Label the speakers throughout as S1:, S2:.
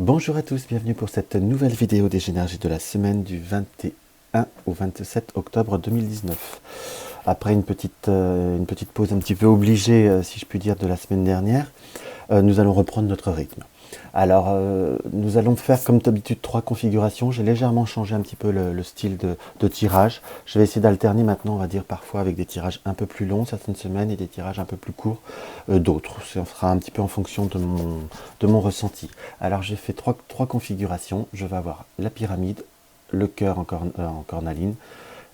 S1: Bonjour à tous, bienvenue pour cette nouvelle vidéo des énergies de la semaine du 21 au 27 octobre 2019. Après une petite pause un petit peu obligée, si je puis dire, de la semaine dernière, nous allons reprendre notre rythme. Alors, nous allons faire comme d'habitude 3 configurations. J'ai légèrement changé un petit peu le style de tirage. Je vais essayer d'alterner maintenant, on va dire, parfois avec des tirages un peu plus longs certaines semaines et des tirages un peu plus courts d'autres. Ça fera un petit peu en fonction de mon ressenti. Alors, j'ai fait trois configurations. Je vais avoir la pyramide, le cœur en cornaline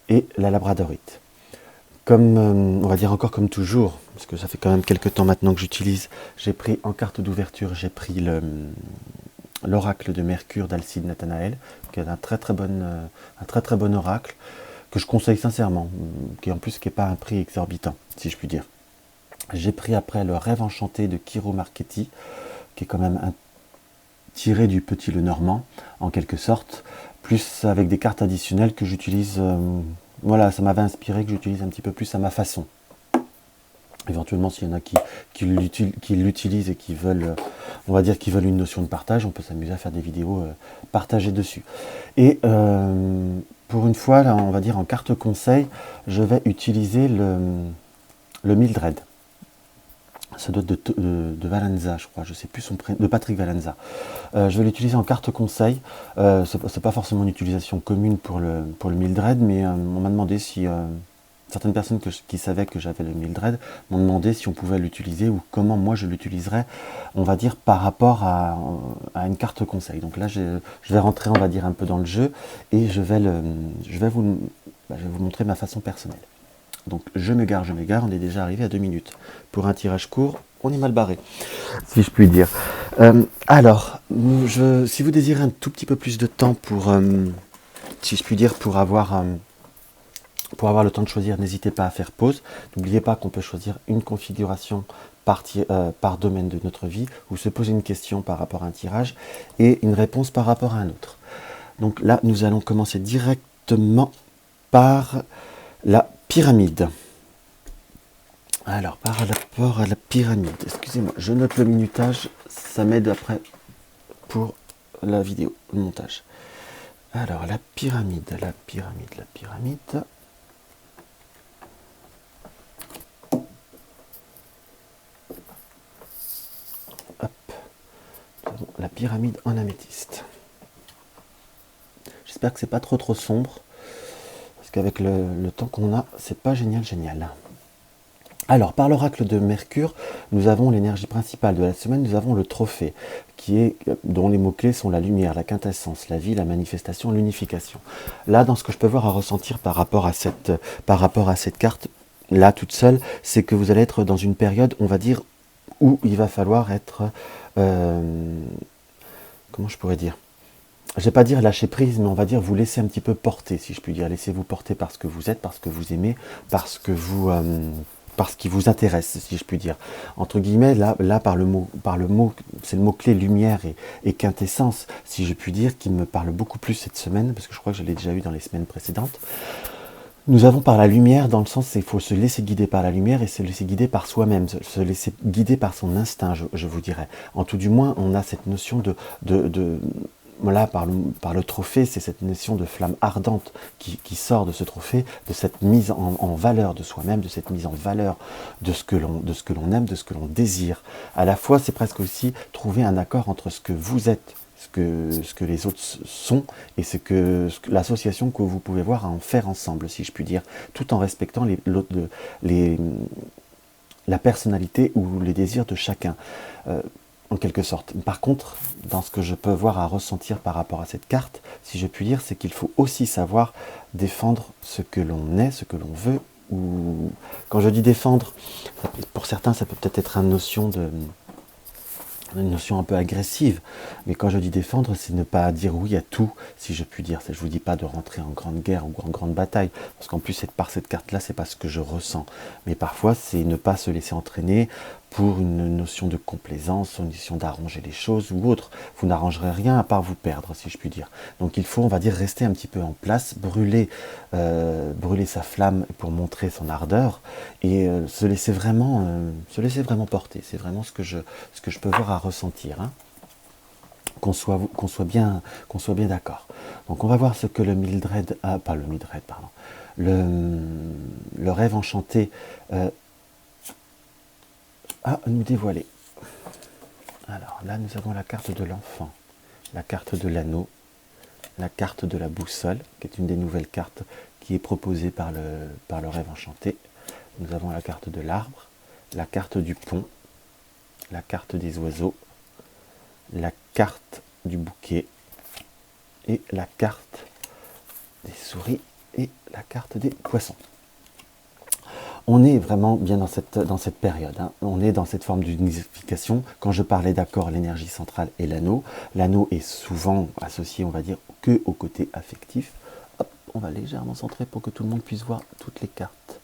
S1: et la labradorite. Comme, on va dire encore comme toujours, parce que ça fait quand même quelques temps maintenant que j'utilise, j'ai pris en carte d'ouverture, j'ai pris l'oracle de Mercure d'Alcide Nathanaël, qui est un très très bon oracle, que je conseille sincèrement, qui en plus qui n'est pas un prix exorbitant, si je puis dire. J'ai pris après le rêve enchanté de Kiro Marchetti, qui est quand même tiré du Petit Lenormand, en quelque sorte, plus avec des cartes additionnelles que j'utilise. Voilà, ça m'avait inspiré que j'utilise un petit peu plus à ma façon. Éventuellement, s'il y en a qui l'utilisent et qui veulent, on va dire, qui veulent une notion de partage, on peut s'amuser à faire des vidéos partagées dessus. Et pour une fois, là, on va dire en carte conseil, je vais utiliser le Mildred. Ça doit être de Valenza, je crois, je ne sais plus son prénom, de Patrick Valenza. Je vais l'utiliser en carte conseil. C'est pas forcément une utilisation commune pour le Mildred, mais on m'a demandé si certaines personnes qui savaient que j'avais le Mildred m'ont demandé si on pouvait l'utiliser ou comment moi je l'utiliserais, on va dire, par rapport à une carte conseil. Donc là, je vais rentrer, on va dire, un peu dans le jeu et je vais vous montrer ma façon personnelle. Donc je m'égare, on est déjà arrivé à 2 minutes. Pour un tirage court, on est mal barré, si je puis dire. Alors, si vous désirez un tout petit peu plus de temps pour, si je puis dire, pour avoir le temps de choisir, n'hésitez pas à faire pause. N'oubliez pas qu'on peut choisir une configuration par domaine de notre vie, ou se poser une question par rapport à un tirage et une réponse par rapport à un autre. Donc là, nous allons commencer directement par la pyramide. Alors, par rapport à la pyramide, excusez-moi, je note le minutage, ça m'aide après pour la vidéo, le montage. Alors, la pyramide. Hop, la pyramide en améthyste. J'espère que c'est pas trop sombre, parce qu'avec le temps qu'on a, c'est pas génial. Alors, par l'oracle de Mercure, nous avons l'énergie principale de la semaine, nous avons le trophée, dont les mots-clés sont la lumière, la quintessence, la vie, la manifestation, l'unification. Là, dans ce que je peux voir à ressentir par rapport à cette carte, là, toute seule, c'est que vous allez être dans une période, on va dire, où il va falloir être... comment je pourrais dire ? Je ne vais pas dire lâcher prise, mais on va dire vous laisser un petit peu porter, si je puis dire. Laissez-vous porter par ce que vous êtes, par ce que vous aimez, parce qui vous intéresse, si je puis dire. Entre guillemets, là par le mot, c'est le mot-clé lumière et quintessence, si je puis dire, qui me parle beaucoup plus cette semaine, parce que je crois que je l'ai déjà eu dans les semaines précédentes. Nous avons par la lumière, dans le sens qu'il faut se laisser guider par la lumière et se laisser guider par soi-même, se laisser guider par son instinct, je vous dirais. En tout du moins, on a cette notion voilà, par le trophée, c'est cette notion de flamme ardente qui sort de ce trophée, de cette mise en valeur de soi-même, de cette mise en valeur de ce que l'on aime, de ce que l'on désire. À la fois, c'est presque aussi trouver un accord entre ce que vous êtes, ce que les autres sont, et l'association que vous pouvez voir à en faire ensemble, si je puis dire, tout en respectant la personnalité ou les désirs de chacun. En quelque sorte. Par contre, dans ce que je peux voir à ressentir par rapport à cette carte, si je puis dire, c'est qu'il faut aussi savoir défendre ce que l'on est, ce que l'on veut, ou quand je dis défendre, pour certains, ça peut peut-être être une notion un peu agressive, mais quand je dis défendre, c'est ne pas dire oui à tout, si je puis dire. Je ne vous dis pas de rentrer en grande guerre ou en grande bataille, parce qu'en plus, par cette carte-là, c'est pas ce que je ressens. Mais parfois, c'est ne pas se laisser entraîner pour une notion de complaisance, une notion d'arranger les choses ou autre. Vous n'arrangerez rien à part vous perdre, si je puis dire. Donc il faut, on va dire, rester un petit peu en place, brûler sa flamme pour montrer son ardeur et se laisser vraiment porter. C'est vraiment ce que je peux voir à ressentir. Hein. qu'on soit bien d'accord. Donc on va voir ce que le Mildred, pas le Mildred, pardon, le rêve enchanté a nous dévoiler. Alors là, nous avons la carte de l'enfant, la carte de l'anneau, la carte de la boussole, qui est une des nouvelles cartes qui est proposée par le rêve enchanté. Nous avons la carte de l'arbre, la carte du pont, la carte des oiseaux, la carte du bouquet et la carte des souris et la carte des poissons. On est vraiment bien dans cette période, hein. On est dans cette forme d'unification. Quand je parlais d'accord, l'énergie centrale et l'anneau est souvent associé, on va dire, que au côté affectif. Hop, on va légèrement centrer pour que tout le monde puisse voir toutes les cartes.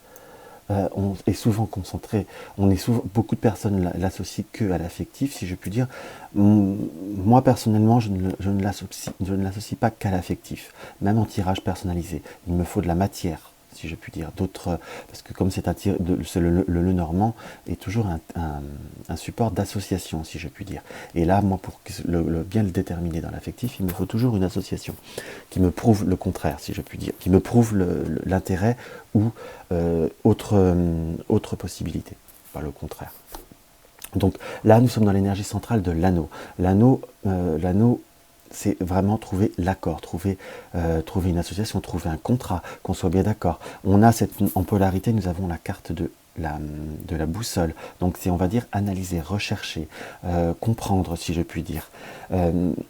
S1: On est souvent concentré, beaucoup de personnes l'associent que à l'affectif, si je puis dire. Moi personnellement, je ne l'associe pas qu'à l'affectif, même en tirage personnalisé. Il me faut de la matière, si je puis dire, parce que comme c'est le Normand est toujours un support d'association, si je puis dire. Et là, moi, pour bien le déterminer dans l'affectif, il me faut toujours une association qui me prouve le contraire, si je puis dire, qui me prouve l'intérêt ou autre possibilité, pas le contraire. Donc là, nous sommes dans l'énergie centrale de l'anneau. L'anneau, c'est vraiment trouver l'accord, trouver une association, trouver un contrat, qu'on soit bien d'accord. En polarité, nous avons la carte de la boussole. Donc c'est, on va dire, analyser, rechercher, comprendre, si je puis dire.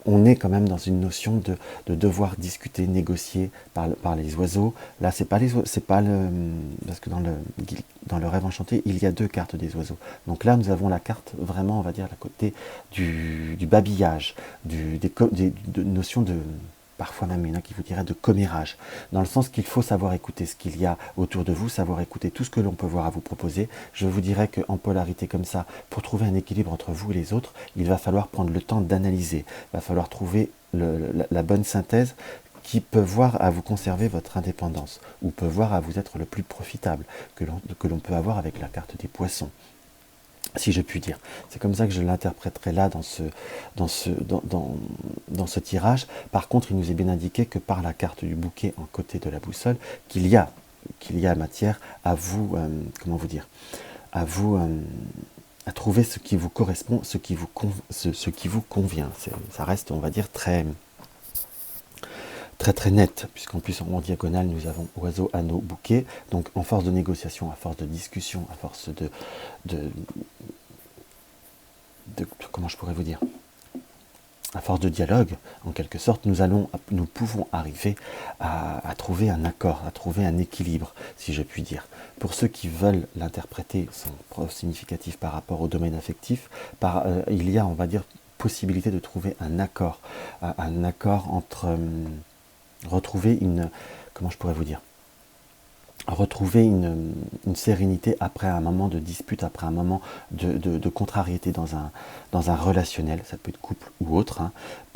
S1: On est quand même dans une notion de devoir discuter, négocier par les oiseaux. Là, c'est pas parce que dans le rêve enchanté, il y a 2 cartes des oiseaux. Donc là, nous avons la carte vraiment, on va dire, la côté du babillage, des notions de... Parfois même, il y en a qui vous diraient de commérage, dans le sens qu'il faut savoir écouter ce qu'il y a autour de vous, savoir écouter tout ce que l'on peut voir à vous proposer. Je vous dirais qu'en polarité comme ça, pour trouver un équilibre entre vous et les autres, il va falloir prendre le temps d'analyser, il va falloir trouver la bonne synthèse qui peut voir à vous conserver votre indépendance, ou peut voir à vous être le plus profitable que l'on peut avoir avec la carte des poissons, si je puis dire. C'est comme ça que je l'interpréterai là dans ce tirage. Par contre, il nous est bien indiqué que par la carte du bouquet en côté de la boussole, qu'il y a matière à vous, comment vous dire, à vous, à trouver ce qui vous correspond, ce qui vous convient. Ça reste, on va dire, très net, puisqu'en plus en diagonale nous avons oiseau, anneau, bouquet. Donc en force de négociation, à force de discussion, à force de comment je pourrais vous dire, à force de dialogue, en quelque sorte, nous pouvons arriver à trouver un accord, à trouver un équilibre, si je puis dire. Pour ceux qui veulent l'interpréter sans significatif par rapport au domaine affectif, il y a, on va dire, possibilité de trouver un accord entre retrouver comment je pourrais vous dire, retrouver une sérénité après un moment de dispute, après un moment de contrariété dans un relationnel, ça peut être couple ou autre, hein,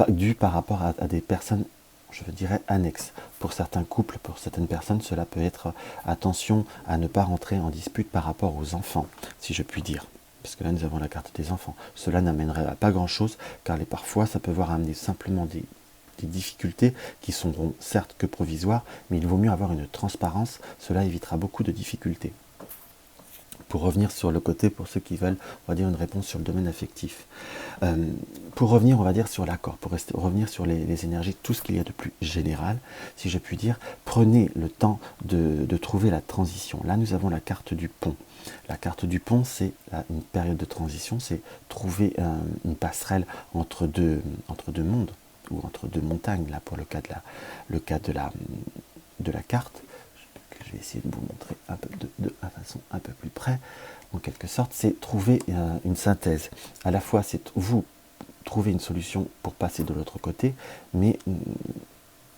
S1: dû par rapport à des personnes, je dirais, annexes. Pour certains couples, pour certaines personnes, cela peut être attention à ne pas rentrer en dispute par rapport aux enfants, si je puis dire. Parce que là, nous avons la carte des enfants. Cela n'amènerait à pas grand-chose, car parfois, ça peut voir amener simplement des difficultés qui seront certes que provisoires, mais il vaut mieux avoir une transparence, cela évitera beaucoup de difficultés. Pour revenir sur le côté, pour ceux qui veulent, on va dire, une réponse sur le domaine affectif. Pour revenir, on va dire, sur l'accord, pour revenir sur les énergies, tout ce qu'il y a de plus général, si je puis dire, prenez le temps de trouver la transition. Là, nous avons la carte du pont. La carte du pont, c'est une période de transition, c'est trouver une passerelle entre deux mondes, ou entre 2 montagnes, là, pour le cas de la carte. Je vais essayer de vous montrer de façon un peu plus près. En quelque sorte, c'est trouver une synthèse. À la fois, c'est vous trouver une solution pour passer de l'autre côté, mais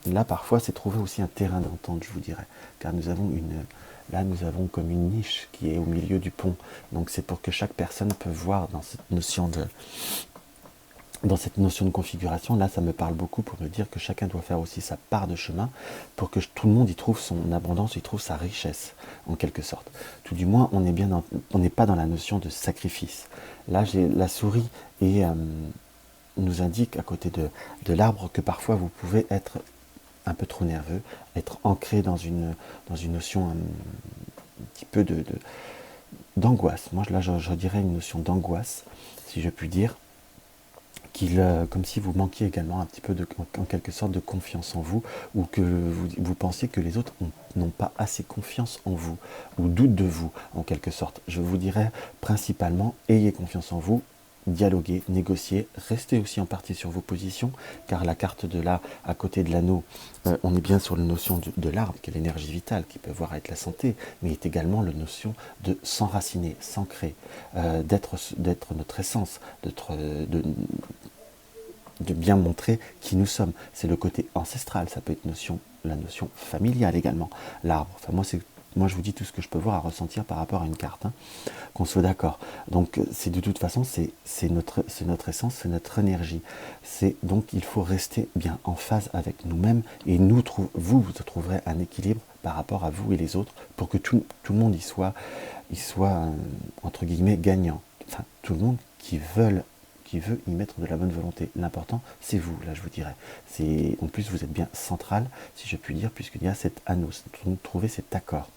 S1: là, parfois, c'est trouver aussi un terrain d'entente, je vous dirais. Car nous avons comme une niche qui est au milieu du pont. Donc, c'est pour que chaque personne peut voir dans cette notion de configuration. Là, ça me parle beaucoup pour me dire que chacun doit faire aussi sa part de chemin pour que tout le monde y trouve son abondance, y trouve sa richesse, en quelque sorte. Tout du moins, on n'est pas dans la notion de sacrifice. Là, j'ai la souris et nous indique à côté de l'arbre que parfois vous pouvez être un peu trop nerveux, être ancré dans une notion un petit peu d'angoisse. Moi là je dirais une notion d'angoisse, si je puis dire, comme si vous manquiez également un petit peu en quelque sorte de confiance en vous, ou que vous pensiez que les autres n'ont pas assez confiance en vous, ou doutent de vous en quelque sorte. Je vous dirais principalement, ayez confiance en vous, dialoguez, négociez, restez aussi en partie sur vos positions, car la carte de là, à côté de l'anneau, on est bien sur la notion de l'arbre, qui est l'énergie vitale, qui peut voir avec la santé, mais est également la notion de s'enraciner, s'ancrer, d'être notre essence, de bien montrer qui nous sommes. C'est le côté ancestral, ça peut être la notion familiale également. L'arbre, enfin moi je vous dis tout ce que je peux voir à ressentir par rapport à une carte, hein, qu'on soit d'accord. Donc c'est de toute façon, c'est notre essence, c'est notre énergie. Donc il faut rester bien en phase avec nous-mêmes, et vous trouverez un équilibre par rapport à vous et les autres, pour que tout le monde y soit entre guillemets gagnant. Enfin, tout le monde qui veut y mettre de la bonne volonté. L'important, c'est vous, là je vous dirais. En plus, vous êtes bien central, si je puis dire, puisqu'il y a cet anneau, trouver cet accord.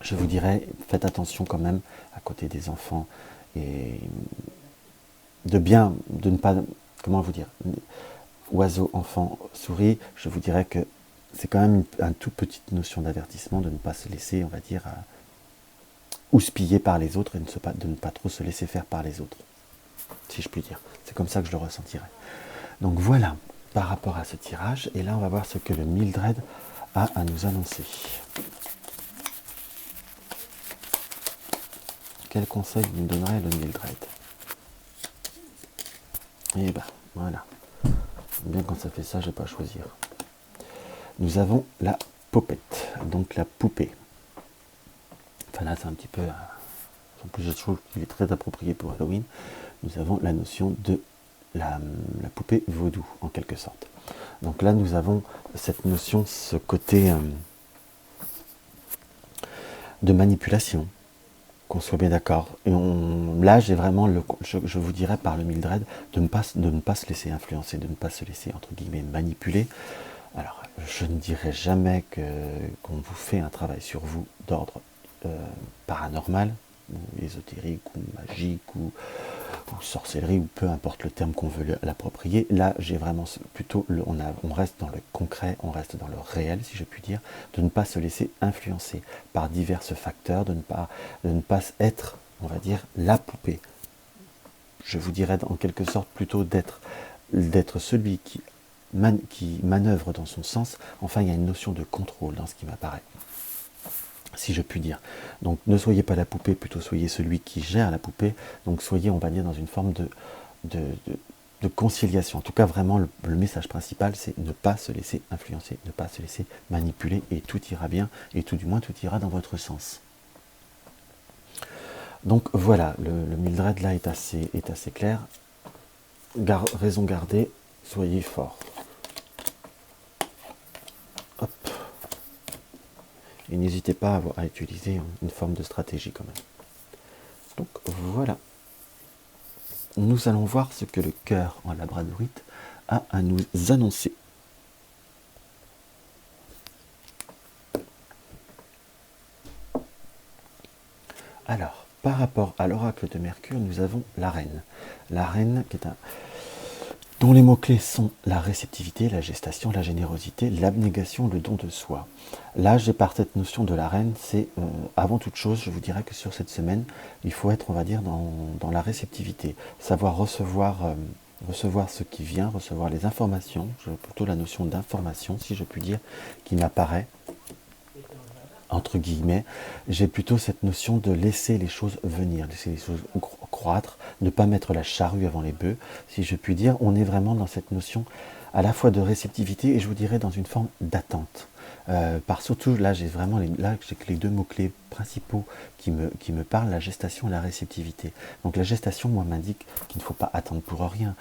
S1: Je vous dirais, faites attention quand même, à côté des enfants, et de ne pas, comment vous dire, oiseau, enfant, souris, je vous dirais que c'est quand même une toute petite notion d'avertissement, de ne pas se laisser, on va dire, houspiller par les autres, et de ne pas trop se laisser faire par les autres, si je puis dire. C'est comme ça que je le ressentirais. Donc voilà, par rapport à ce tirage, et là on va voir ce que le Mildred a à nous annoncer. Quel conseil nous donnerait le Mildred? Et ben, voilà. Bien quand ça fait ça, je ne vais pas choisir. Nous avons la popette, donc la poupée. Enfin là, c'est un petit peu... En plus, je trouve qu'il est très approprié pour Halloween. Nous avons la notion de la poupée vaudou, en quelque sorte. Donc là, nous avons cette notion, ce côté de manipulation, qu'on soit bien d'accord. Et là, j'ai vraiment, je vous dirais par le Mildred, de ne pas se laisser influencer, de ne pas se laisser, entre guillemets, manipuler. Alors, je ne dirais jamais qu'on vous fait un travail sur vous d'ordre paranormal, ou ésotérique, ou magique, ou sorcellerie, ou peu importe le terme qu'on veut l'approprier. Là, j'ai vraiment plutôt, on reste dans le concret, on reste dans le réel, si je puis dire, de ne pas se laisser influencer par divers facteurs, de ne pas être, on va dire, la poupée. Je vous dirais en quelque sorte plutôt d'être celui qui manœuvre dans son sens. Enfin, il y a une notion de contrôle dans ce qui m'apparaît, si je puis dire. Donc ne soyez pas la poupée, plutôt soyez celui qui gère la poupée. Donc soyez, on va dire, dans une forme de conciliation. En tout cas, vraiment, le message principal, c'est ne pas se laisser influencer, ne pas se laisser manipuler, et tout ira bien, et tout du moins, tout ira dans votre sens. Donc voilà, le Mildred là est assez clair. Raison gardée, soyez fort. Hop. Et n'hésitez pas à utiliser une forme de stratégie quand même. Donc voilà. Nous allons voir ce que le cœur en labradorite a à nous annoncer. Alors, par rapport à l'oracle de Mercure, nous avons la reine. La reine dont les mots-clés sont la réceptivité, la gestation, la générosité, l'abnégation, le don de soi. Là, j'ai par cette notion de la reine, c'est avant toute chose, je vous dirais que sur cette semaine, il faut être, on va dire, dans la réceptivité, savoir recevoir ce qui vient, recevoir les informations, plutôt la notion d'information, si je puis dire, qui m'apparaît, entre guillemets. J'ai plutôt cette notion de laisser les choses venir, laisser les choses croître, ne pas mettre la charrue avant les bœufs, si je puis dire. On est vraiment dans cette notion à la fois de réceptivité, et je vous dirais dans une forme d'attente. Surtout, là, j'ai que les deux mots-clés principaux qui me parlent, la gestation et la réceptivité. Donc la gestation, moi, m'indique qu'il ne faut pas attendre pour rien,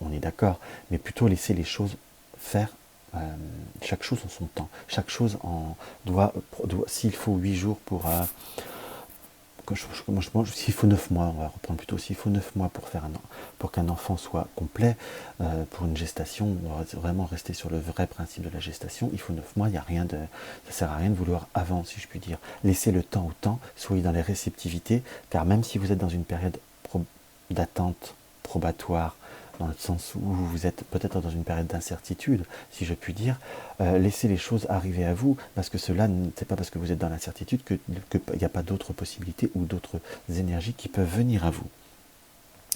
S1: on est d'accord, mais plutôt laisser les choses faire. Chaque chose en son temps, chaque chose doit s'il faut 8 jours s'il faut 9 mois, on va reprendre plutôt, s'il faut 9 mois pour qu'un enfant soit complet, pour une gestation, on va vraiment rester sur le vrai principe de la gestation, il faut 9 mois, ça ne sert à rien de vouloir avant, si je puis dire. Laissez le temps au temps, soyez dans les réceptivités, car même si vous êtes dans une période d'attente probatoire, dans le sens où vous êtes peut-être dans une période d'incertitude, si je puis dire, laissez les choses arriver à vous, parce que cela, c'est pas parce que vous êtes dans l'incertitude qu'il n'y a pas d'autres possibilités ou d'autres énergies qui peuvent venir à vous.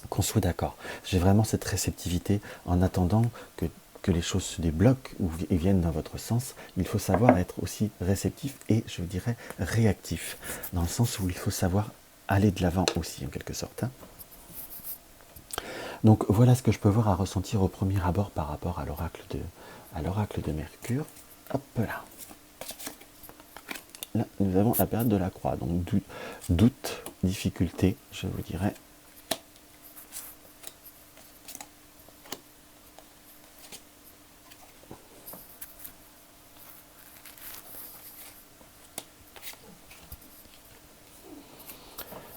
S1: Qu'on soit d'accord. J'ai vraiment cette réceptivité en attendant que les choses se débloquent ou viennent dans votre sens. Il faut savoir être aussi réceptif et, je dirais, réactif, dans le sens où il faut savoir aller de l'avant aussi, en quelque sorte. Donc voilà ce que je peux voir à ressentir au premier abord par rapport à l'oracle de Mercure. Hop là. Là, nous avons la période de la croix, donc doute, difficulté, je vous dirais.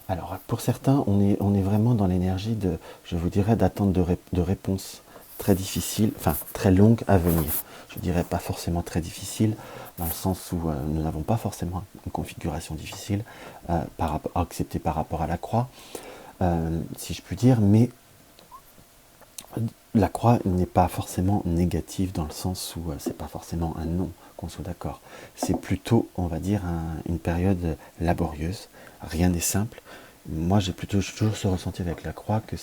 S1: Alors, pour certains, on est vraiment dans l'énergie de, je vous dirais, d'attente de réponses très difficiles, enfin très longues à venir. Je dirais pas forcément très difficiles, dans le sens où nous n'avons pas forcément une configuration difficile acceptée par rapport à la croix, si je puis dire, mais la croix n'est pas forcément négative dans le sens où c'est pas forcément un non, qu'on soit d'accord. C'est plutôt, on va dire, une période laborieuse. Rien n'est simple. Moi, j'ai toujours ce ressenti avec la croix que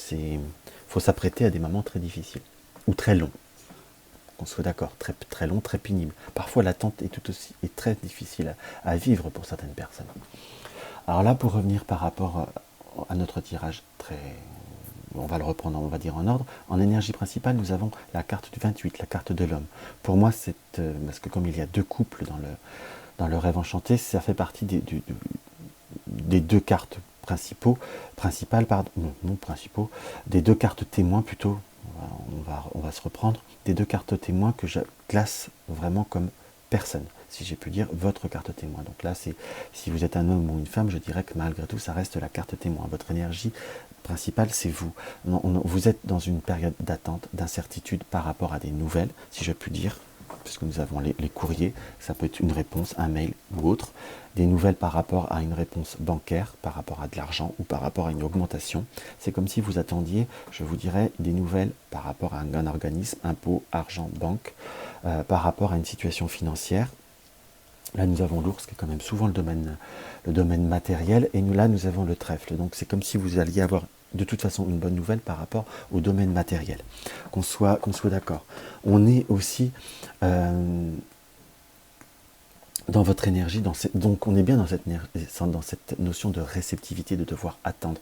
S1: faut s'apprêter à des moments très difficiles ou très longs. Qu'on soit d'accord, très, très long, très pénible. Parfois, l'attente est très difficile à vivre pour certaines personnes. Alors là, pour revenir par rapport à notre tirage on va le reprendre, on va dire en ordre. En énergie principale, nous avons la carte du 28, la carte de l'homme. Pour moi, parce que comme il y a deux couples dans le rêve enchanté, ça fait partie des deux cartes principales, des deux cartes témoins plutôt, on va se reprendre, des deux cartes témoins que je classe vraiment comme personne, si j'ai pu dire, votre carte témoin. Donc là, si vous êtes un homme ou une femme, je dirais que malgré tout, ça reste la carte témoin. Votre énergie principale, c'est vous. Vous êtes dans une période d'attente, d'incertitude par rapport à des nouvelles, si je puis dire, puisque nous avons les courriers, ça peut être une réponse, un mail ou autre, des nouvelles par rapport à une réponse bancaire, par rapport à de l'argent ou par rapport à une augmentation. C'est comme si vous attendiez, je vous dirais, des nouvelles par rapport à un organisme, impôt, argent, banque, par rapport à une situation financière. Là, nous avons l'ours, qui est quand même souvent le domaine matériel, et nous avons le trèfle. Donc, c'est comme si vous alliez avoir de toute façon une bonne nouvelle par rapport au domaine matériel. Qu'on soit d'accord. On est aussi dans votre énergie, donc on est bien dans cette notion de réceptivité, de devoir attendre.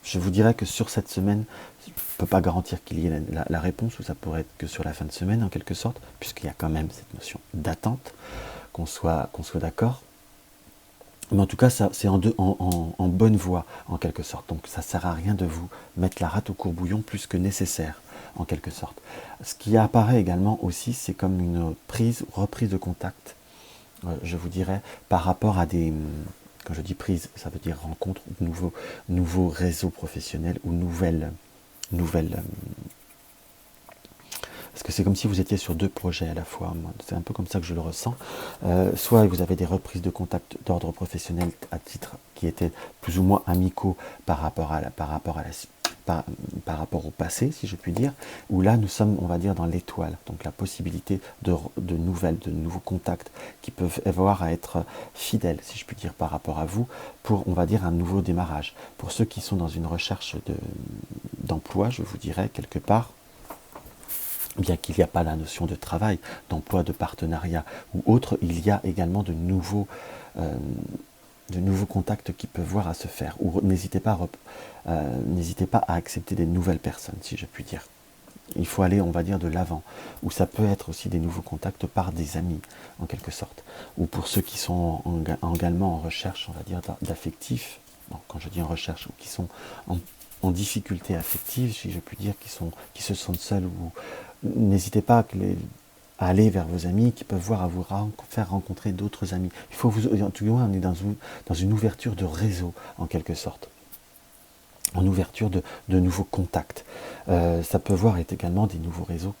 S1: Je vous dirais que sur cette semaine, je ne peux pas garantir qu'il y ait la réponse, ou ça pourrait être que sur la fin de semaine en quelque sorte, puisqu'il y a quand même cette notion d'attente, qu'on soit d'accord. Mais en tout cas, c'est en bonne voie, en quelque sorte. Donc ça ne sert à rien de vous mettre la rate au courbouillon plus que nécessaire, en quelque sorte. Ce qui apparaît également aussi, c'est comme une reprise de contact, je vous dirais, par rapport à quand je dis prise, ça veut dire rencontre, nouveaux réseaux professionnels ou nouvelles parce que c'est comme si vous étiez sur deux projets à la fois. C'est un peu comme ça que je le ressens. Soit vous avez des reprises de contact d'ordre professionnel à titre qui étaient plus ou moins amicaux par rapport au passé, si je puis dire, où là nous sommes, on va dire, dans l'étoile. Donc la possibilité de nouveaux contacts qui peuvent avoir à être fidèles, si je puis dire, par rapport à vous, pour, on va dire, un nouveau démarrage. Pour ceux qui sont dans une recherche d'emploi, je vous dirais, quelque part, bien qu'il n'y a pas la notion de travail, d'emploi, de partenariat ou autre, il y a également de nouveaux contacts qui peuvent voir à se faire. Ou n'hésitez pas à accepter des nouvelles personnes, si je puis dire. Il faut aller, on va dire, de l'avant. Ou ça peut être aussi des nouveaux contacts par des amis, en quelque sorte. Ou pour ceux qui sont également en recherche, on va dire, d'affectifs, quand je dis en recherche, ou qui sont en difficulté affective, si je puis dire, qui se sentent seuls, ou n'hésitez pas aller vers vos amis, qui peuvent voir à vous faire rencontrer d'autres amis. Il faut vous, en tout cas, on est dans une ouverture de réseau, en quelque sorte. En ouverture de nouveaux contacts. Ça peut voir également des nouveaux réseaux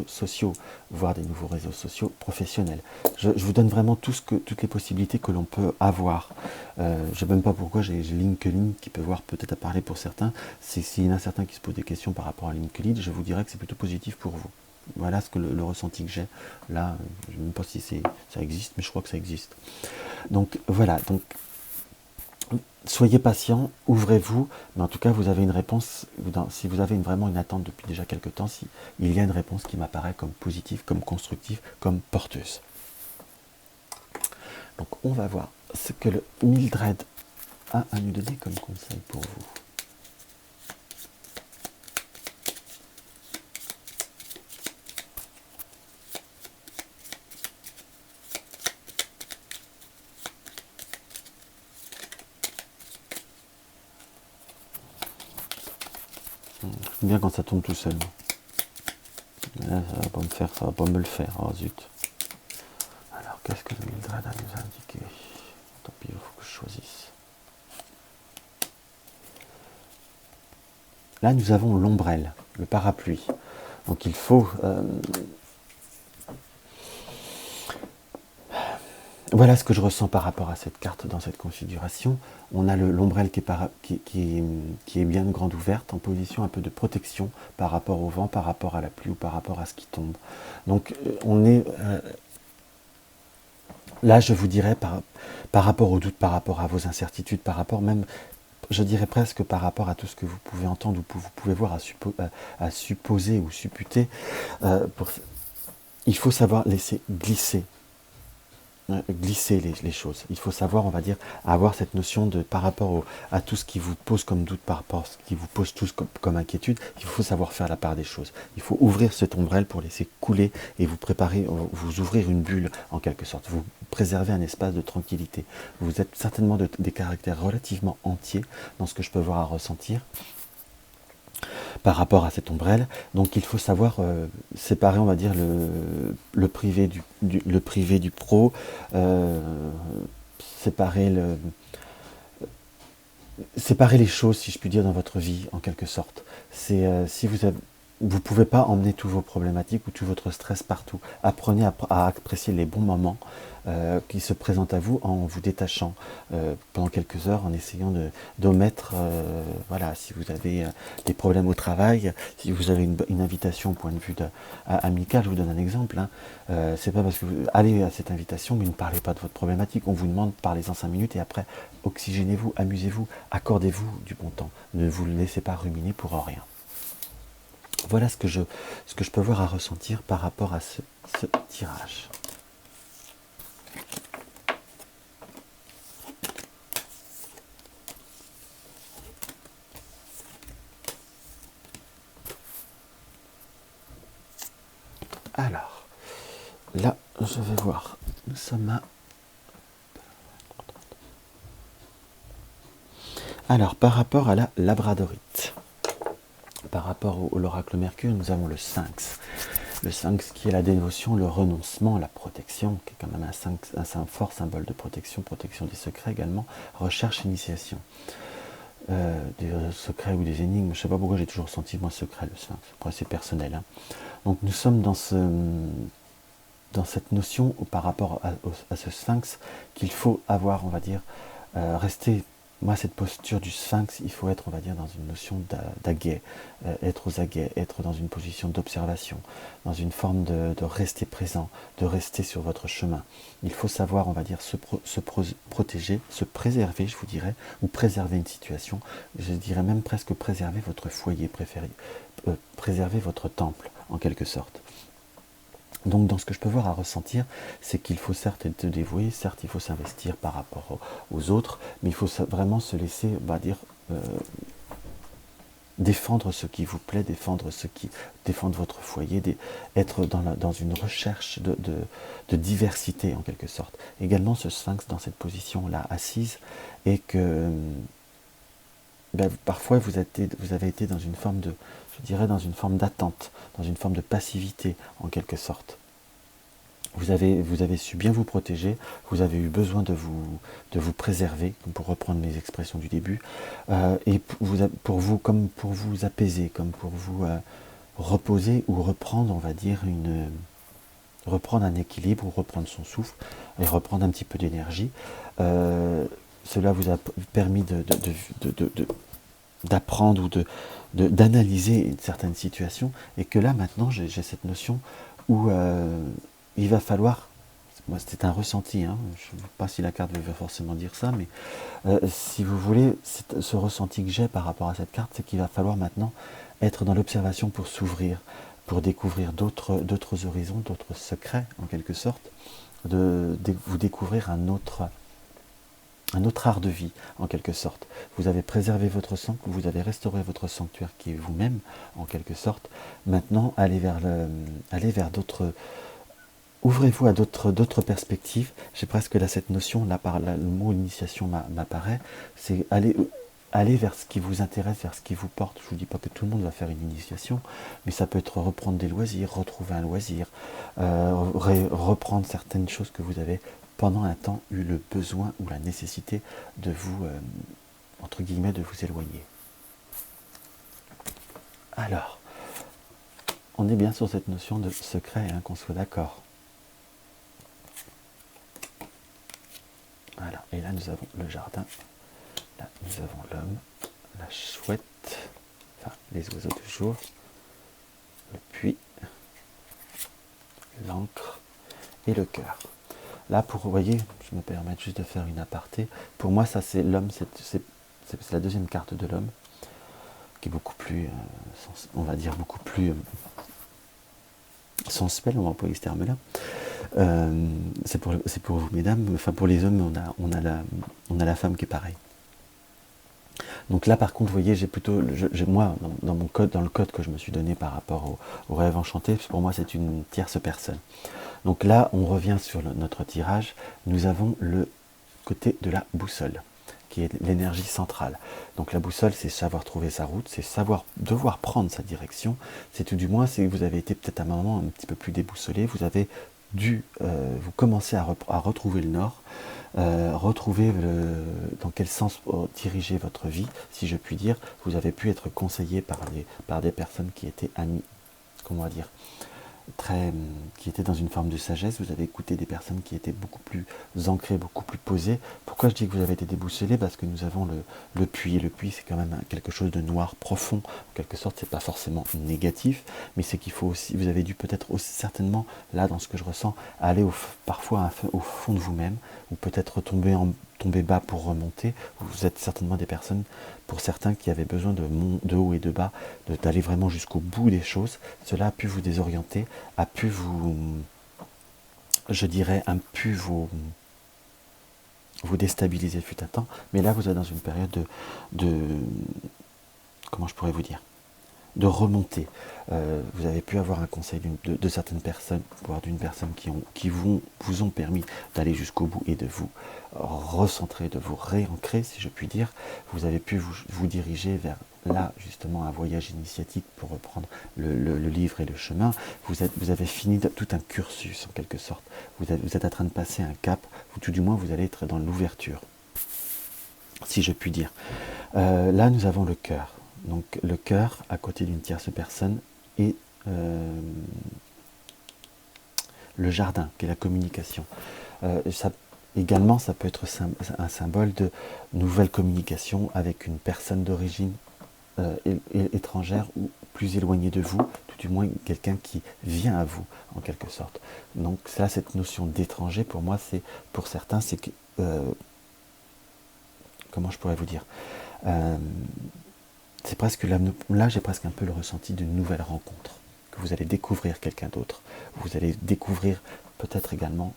S1: sociaux, voire des nouveaux réseaux sociaux professionnels. Je vous donne vraiment toutes les possibilités que l'on peut avoir. Je ne sais même pas pourquoi j'ai LinkedIn qui peut voir peut-être à parler pour certains. S'il y en a certains qui se posent des questions par rapport à LinkedIn, je vous dirais que c'est plutôt positif pour vous. Voilà ce que le ressenti que j'ai. Là, je ne sais même pas si ça existe, mais je crois que ça existe. Donc voilà, donc soyez patient, ouvrez-vous, mais en tout cas vous avez une réponse, si vous avez vraiment une attente depuis déjà quelques temps, il y a une réponse qui m'apparaît comme positive, comme constructive, comme porteuse. Donc on va voir ce que le Mildred a à nous donner comme conseil pour vous. J'aime bien quand ça tombe tout seul. Là, ça va pas me le faire, oh zut. Alors, qu'est-ce que le Mildred a nous indiqué? Tant pis, il faut que je choisisse. Là, nous avons l'ombrelle, le parapluie. Donc, il faut... Voilà ce que je ressens par rapport à cette carte dans cette configuration. On a l'ombrelle qui est bien grande ouverte, en position un peu de protection par rapport au vent, par rapport à la pluie ou par rapport à ce qui tombe. Donc on est... là, je vous dirais, par rapport aux doutes, par rapport à vos incertitudes, par rapport même, je dirais presque par rapport à tout ce que vous pouvez entendre ou vous pouvez voir à supposer ou supputer, il faut savoir laisser glisser les choses. Il faut savoir, on va dire, avoir cette notion de par rapport à tout ce qui vous pose comme doute, par rapport à ce qui vous pose tous comme inquiétude, il faut savoir faire la part des choses. Il faut ouvrir cette ombrelle pour laisser couler et vous préparer, vous ouvrir une bulle en quelque sorte, vous préserver un espace de tranquillité. Vous êtes certainement des caractères relativement entiers dans ce que je peux voir à ressentir par rapport à cette ombrelle. Donc il faut savoir séparer, on va dire, le privé du pro, séparer les choses, si je puis dire, dans votre vie, en quelque sorte. C'est si vous pouvez pas emmener tous vos problématiques ou tout votre stress partout. Apprenez à apprécier les bons moments qui se présentent à vous en vous détachant pendant quelques heures, en essayant d'omettre, voilà, si vous avez des problèmes au travail, si vous avez une invitation au point de vue amical, je vous donne un exemple, hein, c'est pas parce que vous allez à cette invitation, mais ne parlez pas de votre problématique, on vous demande, parlez-en 5 minutes et après, oxygénez-vous, amusez-vous, accordez-vous du bon temps, ne vous laissez pas ruminer pour rien. Voilà ce que je peux voir à ressentir par rapport à ce tirage. Alors, là, je vais voir. Nous sommes à... Alors, par rapport à la labradorite, par rapport à l'oracle Mercure, nous avons le Sphinx. Le Sphinx qui est la dévotion, le renoncement, la protection, qui est quand même un fort symbole de protection, protection des secrets également, recherche, initiation. Des secrets ou des énigmes, je ne sais pas pourquoi j'ai toujours senti moi secret le Sphinx, après c'est personnel. Hein. Donc nous sommes dans cette notion par rapport à ce Sphinx qu'il faut avoir, on va dire, rester... Moi, cette posture du Sphinx, il faut être, on va dire, dans une notion d'aguet, être aux aguets, être dans une position d'observation, dans une forme de rester présent, de rester sur votre chemin. Il faut savoir, on va dire, se protéger, se préserver, je vous dirais, ou préserver une situation. Je dirais même presque préserver votre foyer préféré, préserver votre temple, en quelque sorte. Donc dans ce que je peux voir à ressentir, c'est qu'il faut certes être dévoué, certes il faut s'investir par rapport aux autres, mais il faut vraiment se laisser, on va dire, défendre ce qui vous plaît, défendre votre foyer, être dans une recherche de diversité en quelque sorte. Également ce Sphinx dans cette position-là assise, et que parfois vous avez été dans une forme de, je dirais, dans une forme d'attente, dans une forme de passivité en quelque sorte. vous avez su bien vous protéger, vous avez eu besoin de vous préserver, pour reprendre mes expressions du début, et pour vous apaiser, comme pour vous reposer ou reprendre, on va dire, reprendre un équilibre, ou reprendre son souffle, et reprendre un petit peu d'énergie. Cela vous a permis d'apprendre ou d'analyser une certaine situation, et que là maintenant j'ai cette notion où il va falloir, moi c'est un ressenti, hein, je ne sais pas si la carte veut forcément dire ça, mais si vous voulez, ce ressenti que j'ai par rapport à cette carte, c'est qu'il va falloir maintenant être dans l'observation pour s'ouvrir, pour découvrir d'autres horizons, d'autres secrets en quelque sorte, vous découvrir un autre art de vie en quelque sorte. Vous avez préservé votre sang, vous avez restauré votre sanctuaire qui est vous-même en quelque sorte. Maintenant, allez vers d'autres. Ouvrez-vous à d'autres perspectives. J'ai presque là cette notion, là par là, le mot initiation m'apparaît, c'est aller vers ce qui vous intéresse, vers ce qui vous porte. Je ne vous dis pas que tout le monde va faire une initiation, mais ça peut être reprendre des loisirs, retrouver un loisir, reprendre certaines choses que vous avez pendant un temps eu le besoin ou la nécessité de vous, entre guillemets, de vous éloigner. Alors, on est bien sur cette notion de secret, hein, qu'on soit d'accord. Voilà, et là nous avons le jardin, là nous avons l'homme, la chouette, enfin les oiseaux du jour, le puits, l'encre et le cœur. Là, vous voyez, je me permets juste de faire une aparté. Pour moi, ça c'est l'homme, c'est la deuxième carte de l'homme, qui est beaucoup plus, on va dire, beaucoup plus sensuel, on va employer ce terme-là. C'est pour vous, mesdames. Enfin, pour les hommes, on a la femme qui est pareille. Donc là, par contre, vous voyez, j'ai plutôt, moi, dans le code que je me suis donné par rapport au rêve enchanté, pour moi, c'est une tierce personne. Donc là, on revient sur notre tirage. Nous avons le côté de la boussole, qui est l'énergie centrale. Donc la boussole, c'est savoir trouver sa route, c'est devoir prendre sa direction. C'est tout du moins, c'est que vous avez été peut-être à un moment un petit peu plus déboussolé, vous avez dû vous commencer à retrouver le nord, retrouver dans quel sens diriger votre vie, si je puis dire. Vous avez pu être conseillé par des personnes qui étaient amies, comment dire, qui étaient dans une forme de sagesse. Vous avez écouté des personnes qui étaient beaucoup plus ancrées, beaucoup plus posées. Pourquoi je dis que vous avez été déboussolé? Parce que nous avons le puits. Le puits, c'est quand même quelque chose de noir, profond. En quelque sorte, c'est pas forcément négatif, mais c'est qu'il faut aussi, vous avez dû peut-être aussi certainement, là, dans ce que je ressens, aller parfois au fond de vous-même, ou peut-être tomber bas pour remonter. Vous êtes certainement des personnes, pour certains, qui avaient besoin de haut et de bas, d'aller vraiment jusqu'au bout des choses. Cela a pu vous désorienter, a pu vous, je dirais, vous déstabiliser fut un temps, mais là vous êtes dans une période comment je pourrais vous dire, de remonter. Vous avez pu avoir un conseil de certaines personnes, voire d'une personne qui vous ont permis d'aller jusqu'au bout et de vous recentrer, de vous réancrer, si je puis dire. Vous avez pu vous diriger vers là, justement, un voyage initiatique, pour reprendre le livre et le chemin. Vous avez fini tout un cursus, en quelque sorte. Vous êtes en train de passer un cap, ou tout du moins vous allez être dans l'ouverture, si je puis dire. Là, nous avons le cœur. Donc le cœur, à côté d'une tierce personne, et le jardin, qui est la communication. Également, ça peut être un symbole de nouvelle communication avec une personne d'origine étrangère ou plus éloignée de vous, tout du moins quelqu'un qui vient à vous, en quelque sorte. Donc là, cette notion d'étranger, pour moi, pour certains, c'est que... comment je pourrais vous dire, c'est presque là, j'ai presque un peu le ressenti d'une nouvelle rencontre, que vous allez découvrir quelqu'un d'autre. Vous allez découvrir peut-être également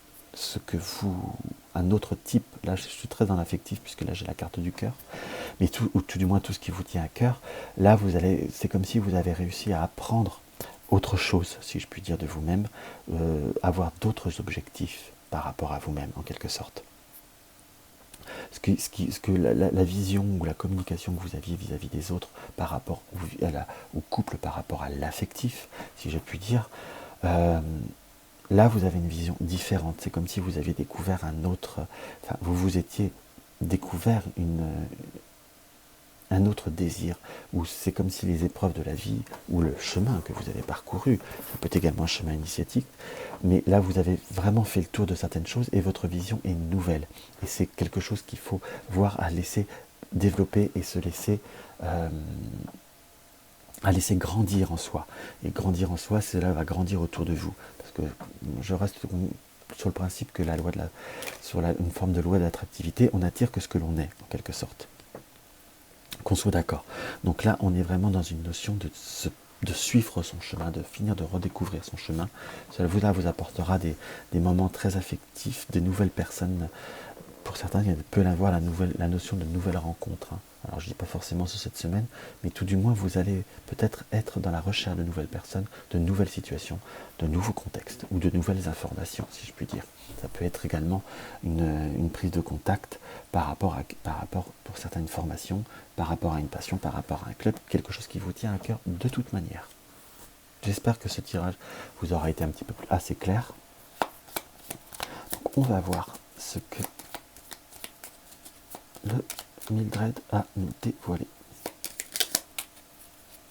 S1: un autre type. Là, je suis très dans l'affectif, puisque là j'ai la carte du cœur, mais ou tout du moins tout ce qui vous tient à cœur. Là, c'est comme si vous avez réussi à apprendre autre chose, si je puis dire, de vous-même, avoir d'autres objectifs par rapport à vous-même, en quelque sorte. La vision ou la communication que vous aviez vis-à-vis des autres par rapport au couple, par rapport à l'affectif, si je puis dire, là, vous avez une vision différente. C'est comme si vous aviez découvert enfin, vous vous étiez découvert un autre désir, ou c'est comme si les épreuves de la vie, ou le chemin que vous avez parcouru, ça peut être également un chemin initiatique, mais là vous avez vraiment fait le tour de certaines choses et votre vision est nouvelle. Et c'est quelque chose qu'il faut voir à laisser développer et se laisser à laisser grandir en soi. Et grandir en soi, cela va grandir autour de vous. Parce que je reste sur le principe que une forme de loi d'attractivité, on n'attire que ce que l'on est, en quelque sorte. Qu'on soit d'accord. Donc là, on est vraiment dans une notion de suivre son chemin, de finir de redécouvrir son chemin. Cela vous apportera des moments très affectifs, des nouvelles personnes. Pour certains, il peut y avoir la notion de nouvelles rencontres. Alors je ne dis pas forcément sur cette semaine, mais tout du moins vous allez peut-être être dans la recherche de nouvelles personnes, de nouvelles situations, de nouveaux contextes ou de nouvelles informations, si je puis dire. Ça peut être également une prise de contact par rapport pour certaines formations, par rapport à une passion, par rapport à un club, quelque chose qui vous tient à cœur de toute manière. J'espère que ce tirage vous aura été un petit peu assez clair. Donc on va voir ce que le Mildred a nous dévoilé.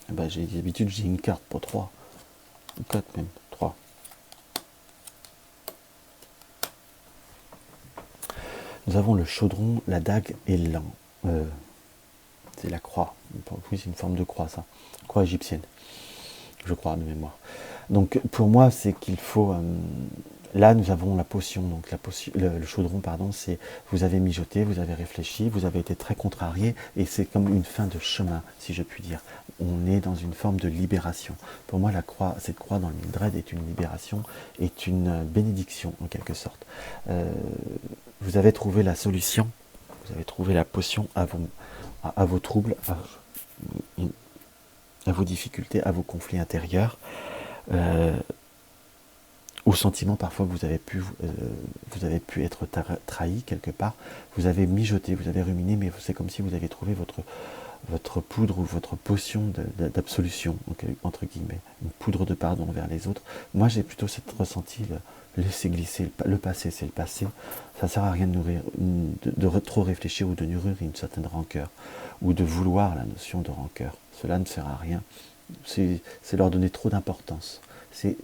S1: D'habitude j'ai une carte pour 3. 4 même, 3. Nous avons le chaudron, la dague et l'an. C'est la croix. Oui, c'est une forme de croix, ça. Croix égyptienne. Je crois, de mémoire. Donc, pour moi, c'est qu'il faut... là, nous avons la potion. Donc, le chaudron, pardon, c'est... Vous avez mijoté, vous avez réfléchi, vous avez été très contrarié, et c'est comme une fin de chemin, si je puis dire. On est dans une forme de libération. Pour moi, cette croix dans le Mildred est une libération, est une bénédiction, en quelque sorte. Vous avez trouvé la solution, vous avez trouvé la potion à vos troubles, à vos difficultés, à vos conflits intérieurs, aux sentiments parfois que vous avez pu être trahi quelque part. Vous avez mijoté, vous avez ruminé, mais c'est comme si vous aviez trouvé votre poudre ou votre potion d'absolution, entre guillemets, une poudre de pardon envers les autres. Moi, j'ai plutôt cette ressenti, laisser glisser, le passé, c'est le passé. Ça ne sert à rien de nourrir, de trop réfléchir ou de nourrir une certaine rancœur, ou de vouloir la notion de rancœur. Cela ne sert à rien. C'est leur donner trop d'importance. C'est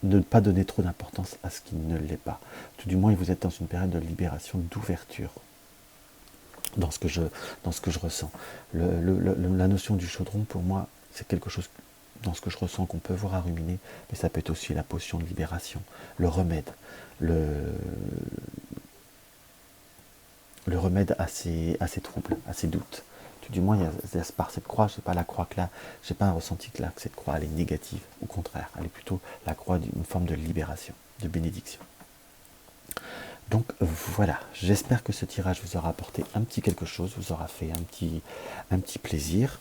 S1: ne pas donner trop d'importance à ce qui ne l'est pas. Tout du moins, vous êtes dans une période de libération, d'ouverture. Dans ce que je ressens. La notion du chaudron, pour moi, c'est quelque chose dans ce que je ressens qu'on peut voir à ruminer, mais ça peut être aussi la potion de libération, le remède, le remède à ces troubles, à ces doutes. Tout du moins, par cette croix, je sais pas la croix que là, j'ai pas un ressenti que là, que cette croix elle est négative. Au contraire, elle est plutôt la croix d'une forme de libération, de bénédiction. Donc voilà, j'espère que ce tirage vous aura apporté un petit quelque chose, vous aura fait un petit plaisir,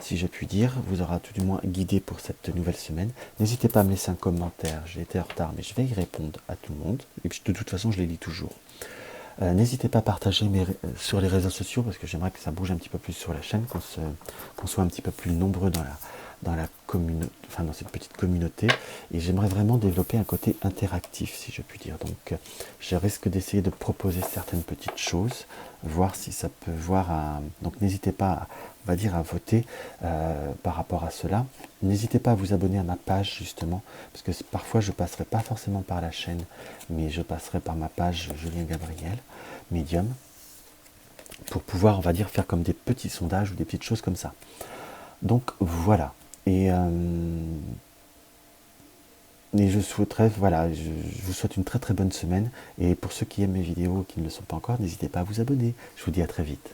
S1: si je puis dire, vous aura tout du moins guidé pour cette nouvelle semaine. N'hésitez pas à me laisser un commentaire, j'ai été en retard, mais je vais y répondre à tout le monde, et puis de toute façon je les lis toujours. N'hésitez pas à partager sur les réseaux sociaux, parce que j'aimerais que ça bouge un petit peu plus sur la chaîne, qu'on soit un petit peu plus nombreux dans cette petite communauté, et j'aimerais vraiment développer un côté interactif, si je puis dire. Donc je risque d'essayer de proposer certaines petites choses, voir si ça peut donc n'hésitez pas à voter par rapport à cela. N'hésitez pas à vous abonner à ma page, justement, parce que parfois je passerai pas forcément par la chaîne, mais je passerai par ma page Julien Gabriel Medium, pour pouvoir, faire comme des petits sondages ou des petites choses comme ça. Donc voilà. Et je souhaiterais, je vous souhaite une très très bonne semaine. Et pour ceux qui aiment mes vidéos et qui ne le sont pas encore, n'hésitez pas à vous abonner. Je vous dis à très vite.